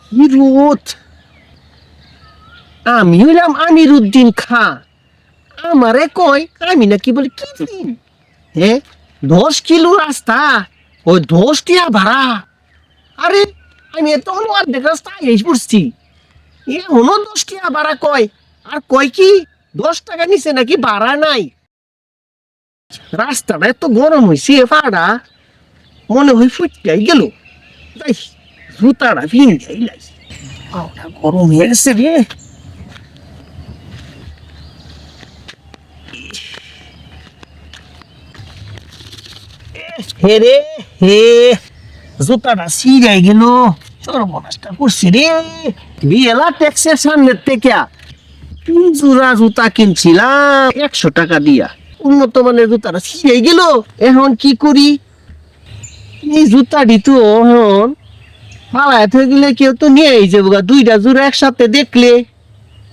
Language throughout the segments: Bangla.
কি রোদ! আমি হইলাম আমিরুদ্দিন খা, আমারে কয় আমি নাকি বলে কি দিন? হ্যাঁ, 10 কিলো রাস্তা, ওই 10 টিয়া ভাড়া। আরে আমি তখন অর্ধেক রাস্তা এসে পড়ছি, এখনো 10 টিয়া ভাড়া কয়। আর কয় কি 10 টাকা নিচে নাকি ভাড়া নাই। রাস্তাটা এত গরম হয়েছে ভাড়া মনে হয় ফুটকাই গেল। তাই জুতাটা ভিন যাইলাই, পাওটা গরম হয়ে গেছে রে। হে রে হে, জুতাটা ছিঁড়াই গেল, সর্বনাশটা করছে রে। বিয়েলা ট্যাক্সের সামনের থেকে 3 জোড়া জুতা কিনছিলাম 100 টাকা দিয়া, উন্নত মানের জুতাটা ছিঁড়াই গেল। এখন কি করি? এই জুতাটি তো এখন পাড়ায় থেকে গেলে কেউ তো নিয়ে যাবো গা, 2টা জোড়া একসাথে দেখলে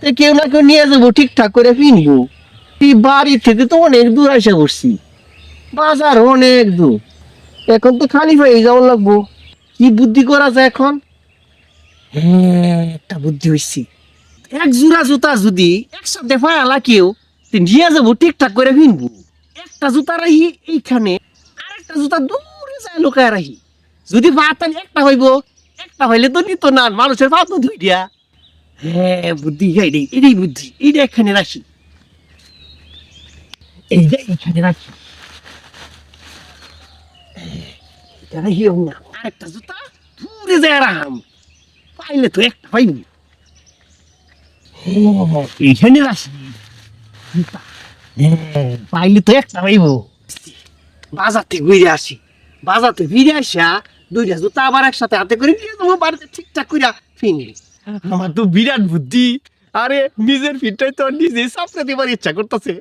তো কেউ না কেউ নিয়ে যাবো, ঠিকঠাক করে কিনবো। এই বাড়ি থেকে তো অনেক দূর এসে পড়ছি, বাজার অনেক দূর, এখন তো খালি হয়ে যাওয়া লাগবো। কি বুদ্ধি করা যায় এখন? হ্যাঁ, একটা বুদ্ধি হয়েছি। 1 জোড়া জুতা যদি একসাথে পায়ালা কেউ তো নিয়ে যাবো, ঠিকঠাক করে কিনবো। একটা জুতা রাখি এইখানে, আর একটা জুতা দূরে যায় লোকায় রাখি। যদি পাতাম একটা হইব, একটা হইলে তো নিত না, মানুষের পা তো 2টা। হ্যাঁ, বুদ্ধি এইটাই, এটাই বুদ্ধি। এইটা এখানে রাখি, এইটা এখানে রাখি। এটা রাখিও না, আরেকটা জুতা দূরে যায় রাখাম, পাইলে তো একটা পাইব। এইখানে রাখি জুতা, পাইলে তো একটা পাইব। বাজার থেকে ঘুরে আসি, বাজার থেকে ফিরে আসা 2টা জুতা আবার একসাথে হাতে করে নিয়ে যাবো বাড়িতে, ঠিকঠাক করে ফিনি। আমার তো বিরাট বুদ্ধি। আরে নিজের ফিটটাই তো নিজে সাপড়ে দেবার ইচ্ছা করতেছে।